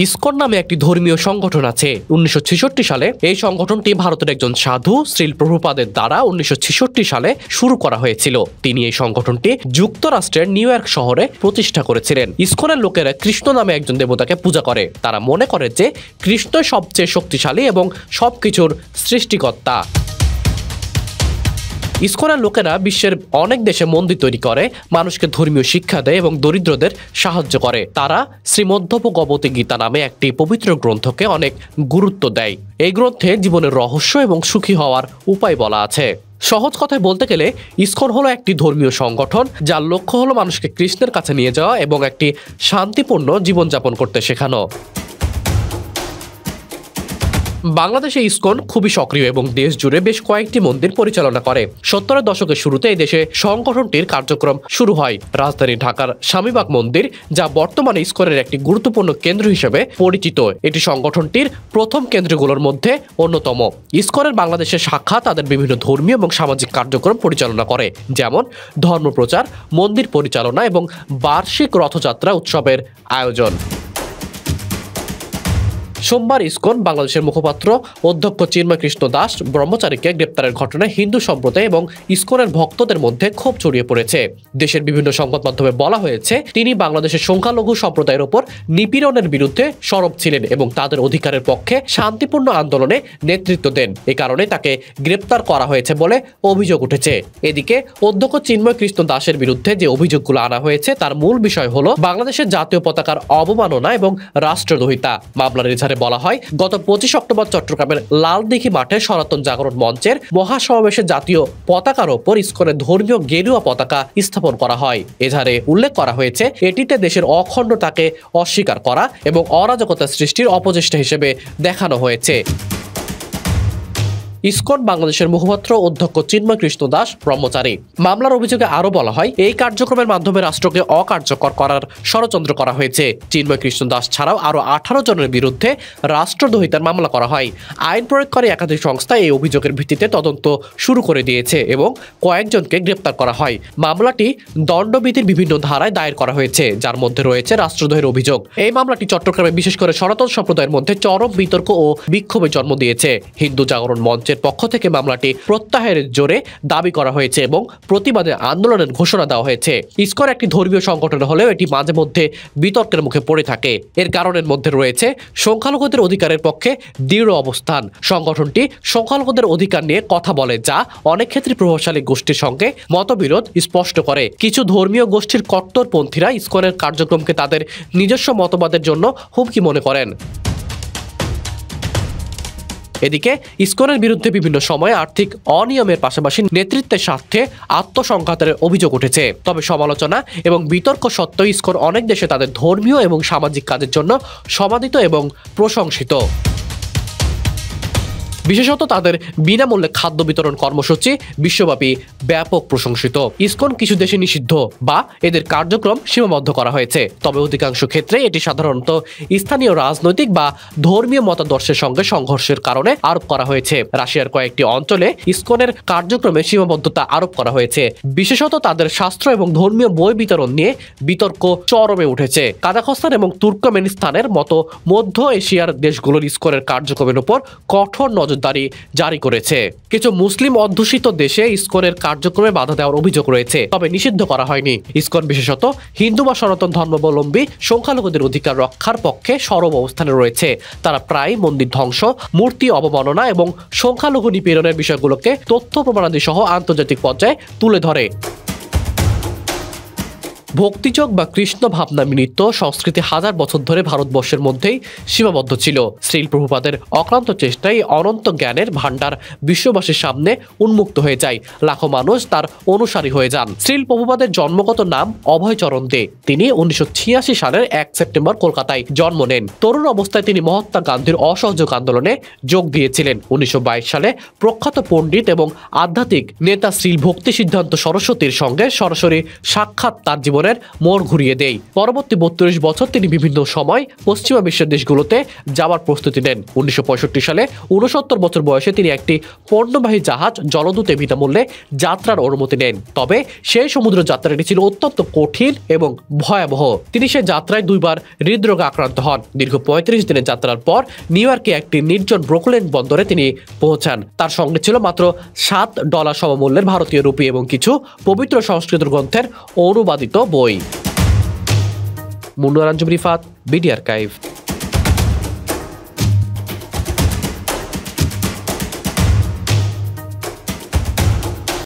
ISKCON নামে একটি ধর্মীয় সংগঠন আছে। 1966 সালে এই সংগঠনটি ভারতের একজন সাধু শ্রীল প্রভুপাদের দ্বারা 1966 সালে শুরু করা হয়েছিল। তিনি এই সংগঠনটি যুক্তরাষ্ট্রের নিউ ইয়র্ক শহরে প্রতিষ্ঠা করেছিলেন। ইসকনের লোকেরা কৃষ্ণ নামে একজন দেবতাকে পূজা করে। তারা মনে করে যে কৃষ্ণ সবচেয়ে শক্তিশালী এবং সবকিছুর সৃষ্টিকর্তা। ইসকনের লোকেরা বিশ্বের অনেক দেশে মন্দির তৈরি করে, মানুষকে ধর্মীয় শিক্ষা দেয় এবং দরিদ্রদের সাহায্য করে। তারা শ্রীমদ্ভগবতী গীতা নামে একটি পবিত্র গ্রন্থকে অনেক গুরুত্ব দেয়। এই গ্রন্থে জীবনের রহস্য এবং সুখী হওয়ার উপায় বলা আছে। সহজ কথায় বলতে গেলে ইসকন হলো একটি ধর্মীয় সংগঠন যার লক্ষ্য হলো মানুষকে কৃষ্ণের কাছে নিয়ে যাওয়া এবং একটি শান্তিপূর্ণ জীবনযাপন করতে শেখানো। বাংলাদেশে ইসকন খুবই সক্রিয় এবং দেশ জুড়ে বেশ কয়েকটি মন্দির পরিচালনা করে। 70-এর দশকের শুরুতে এই দেশে সংগঠনটির কার্যক্রম শুরু হয়। রাজধানী ঢাকার স্বামীবাগ মন্দির, যা বর্তমানে ইসকনের একটি গুরুত্বপূর্ণ কেন্দ্র হিসেবে পরিচিত, এটি সংগঠনটির প্রথম কেন্দ্রগুলোর মধ্যে অন্যতম। ইসকনের বাংলাদেশের শাখা তাদের বিভিন্ন ধর্মীয় এবং সামাজিক কার্যক্রম পরিচালনা করে, যেমন ধর্মপ্রচার, মন্দির পরিচালনা এবং বার্ষিক রথযাত্রা উৎসবের আয়োজন। সোমবার ইসকন বাংলাদেশের মুখপাত্র অধ্যক্ষ চিন্ময় কৃষ্ণ দাস ব্রহ্মচারীকে গ্রেপ্তারের ঘটনায় হিন্দু সম্প্রদায় এবং ইসকনের ভক্তদের মধ্যে ক্ষোভ ছড়িয়ে পড়েছে। দেশের বিভিন্ন সংবাদ মাধ্যমে বলা হয়েছে তিনি বাংলাদেশের সংখ্যালঘু সম্প্রদায়ের ওপর নিপীড়নের বিরুদ্ধে সরব ছিলেন এবং তাদের অধিকারের পক্ষে শান্তিপূর্ণ আন্দোলনে নেতৃত্ব দেন। এ কারণে তাকে গ্রেপ্তার করা হয়েছে বলে অভিযোগ উঠেছে। এদিকে অধ্যক্ষ চিন্ময় কৃষ্ণ দাসের বিরুদ্ধে যে অভিযোগগুলো আনা হয়েছে তার মূল বিষয় হলো বাংলাদেশের জাতীয় পতাকার অবমাননা এবং রাষ্ট্রদ্রোহিতা। মামলার এজাহারে বলা হয়, গত 25 অক্টোবর চট্টগ্রামের লালদিঘি মাঠে সনাতন জাগরণ মঞ্চের মহাসমাবেশে জাতীয় পতাকার ওপর ইসকনের ধর্মীয় গেরুয়া পতাকা স্থাপন করা হয়। এজাহারে উল্লেখ করা হয়েছে এটিতে দেশের অখণ্ডতাকে অস্বীকার করা এবং অরাজকতা সৃষ্টির অপচেষ্টা হিসেবে দেখানো হয়েছে। ইসকন বাংলাদেশের মুখপাত্র অধ্যক্ষ চিন্ময় কৃষ্ণ দাস ব্রহ্মচারী। মামলার অভিযোগে আরো বলা হয়, এই কার্যক্রমের মাধ্যমে রাষ্ট্রকে অকার্যকর করার ষড়যন্ত্র করা হয়েছে। চিন্ময় কৃষ্ণ দাস ছাড়াও আরো 18 জনের বিরুদ্ধে রাষ্ট্রদ্রোহিতার মামলা করা হয়। আইন প্রয়োগকারী একাধিক সংস্থা এই অভিযোগের ভিত্তিতে তদন্ত শুরু করে দিয়েছে এবং কয়েকজনকে গ্রেপ্তার করা হয়। মামলাটি দণ্ডবিধির বিভিন্ন ধারায় দায়ের করা হয়েছে, যার মধ্যে রয়েছে রাষ্ট্রদ্রোহের অভিযোগ। এই মামলাটি চট্টগ্রামে বিশেষ করে সনাতন সম্প্রদায়ের মধ্যে চরম বিতর্ক ও বিক্ষোভের জন্ম দিয়েছে। হিন্দু জাগরণ মঞ্চের পক্ষ থেকে মামলাটি প্রত্যাহারের জোরে দাবি করা হয়েছে এবং প্রতিবাদে আন্দোলনের ঘোষণা দেওয়া হয়েছে। ইসকন একটি ধর্মীয় সংগঠন হলেও এটি মাঝে মধ্যে বিতর্কের মুখে পড়ে থাকে। এর কারণের মধ্যে রয়েছে সংখ্যালঘুদের অধিকারের পক্ষে দৃঢ় অবস্থান। সংগঠনটি সংখ্যালঘুদের অধিকার নিয়ে কথা বলে, যা অনেক ক্ষেত্রে প্রভাবশালী গোষ্ঠীর সঙ্গে মতবিরোধ স্পষ্ট করে। কিছু ধর্মীয় গোষ্ঠীর কট্টরপন্থীরা ইসকনের কার্যক্রমকে তাদের নিজস্ব মতবাদের জন্য হুমকি মনে করেন। এদিকে ইসকনের বিরুদ্ধে বিভিন্ন সময়ে আর্থিক অনিয়মের পাশাপাশি নেতৃত্বের স্বার্থে আত্মসংঘাতের অভিযোগ উঠেছে। তবে সমালোচনা এবং বিতর্ক সত্ত্বেও ইসকন অনেক দেশে তাদের ধর্মীয় এবং সামাজিক কাজের জন্য সমাদিত এবং প্রশংসিত। বিশেষত তাদের বিনামূল্যে খাদ্য বিতরণ কর্মসূচি বিশ্বব্যাপী ব্যাপক প্রশংসিত। ইসকন কিছু দেশে নিষিদ্ধ বা এদের কার্যক্রম সীমাবদ্ধ করা হয়েছে, তবে অধিকাংশ ক্ষেত্রে এটি সাধারণত স্থানীয় রাজনৈতিক বা ধর্মীয় মতাদর্শের সঙ্গে সংঘর্ষের কারণে আরোপ করা হয়েছে। রাশিয়ার কয়েকটি অঞ্চলে ইসকনের কার্যক্রমে সীমাবদ্ধতা আরোপ করা হয়েছে, বিশেষত তাদের শাস্ত্র এবং ধর্মীয় বই বিতরণ নিয়ে বিতর্ক চরমে উঠেছে। কাজাখস্তান এবং তুর্কমেনিস্তানের মতো মধ্য এশিয়ার দেশগুলোর ইসকনের কার্যক্রমের উপর কঠোর নজরদারি জারি করেছে। কিছু মুসলিম অধ্যুষিত দেশে ইসকনের কার্যক্রমে বাধা দেওয়ার অভিযোগ রয়েছে, তবে নিষিদ্ধ করা হয়নি। ইসকন বিশেষত হিন্দু বা সনাতন ধর্মাবলম্বী সংখ্যালঘুদের অধিকার রক্ষার পক্ষে সরব অবস্থানে রয়েছে। তারা প্রায় মন্দির ধ্বংস, মূর্তি অবমাননা এবং সংখ্যালঘু নিপীড়নের বিষয়গুলোকে তথ্য প্রমাণাদি সহ আন্তর্জাতিক পর্যায়ে তুলে ধরে। ভক্তিযোগ বা কৃষ্ণ ভাবনা মিলিত সংস্কৃতি হাজার বছর ধরে ভারতবর্ষের মধ্যেই সীমাবদ্ধ ছিল। শ্রীল প্রভুপাদের অক্লান্ত চেষ্টায় অনন্ত জ্ঞানের ভাণ্ডার বিশ্ববাসীর সামনে উন্মুক্ত হয়ে যায়। লাখো মানুষ তার অনুসারী হয়ে যান। শ্রীল প্রভুপাদের জন্মগত নাম অভয়চরণ দে। তিনি 1986 সালের 1 সেপ্টেম্বর কলকাতায় জন্ম নেন। তরুণ অবস্থায় তিনি মহাত্মা গান্ধীর অসহযোগ আন্দোলনে যোগ দিয়েছিলেন। 1922 সালে প্রখ্যাত পণ্ডিত এবং আধ্যাত্মিক নেতা শ্রীল ভক্তি সিদ্ধান্ত সরস্বতীর সঙ্গে সরাসরি সাক্ষাৎ তার জীবনে জীবনের মোড় ঘুরিয়ে দেয়। পরবর্তী 32 বছর তিনি বিভিন্ন সময় পশ্চিমা বিশ্বের দেশগুলোতে যাওয়ার প্রস্তুতি নেন। 1965 সালে 69 বছর বয়সে তিনি একটি পণ্যবাহী জাহাজ জলদূতে বিনামূল্যে যাত্রার অনুমতি নেন। তবে সেই সমুদ্র যাত্রাটি ছিল অত্যন্ত কঠিন এবং ভয়াবহ। তিনি সেই যাত্রায় 2 বার হৃদরোগে আক্রান্ত হন। দীর্ঘ 35 দিনের যাত্রার পর নিউ ইয়র্কে একটি নির্জন ব্রুকলিন বন্দরে তিনি পৌঁছান। তার সঙ্গে ছিল মাত্র $7 সমমূল্যের ভারতীয় রুপি এবং কিছু পবিত্র সংস্কৃত গ্রন্থের অনুবাদিত বই। মুন্নুয়ার আঞ্জুম রিফাত, বিডি আর্কাইভ।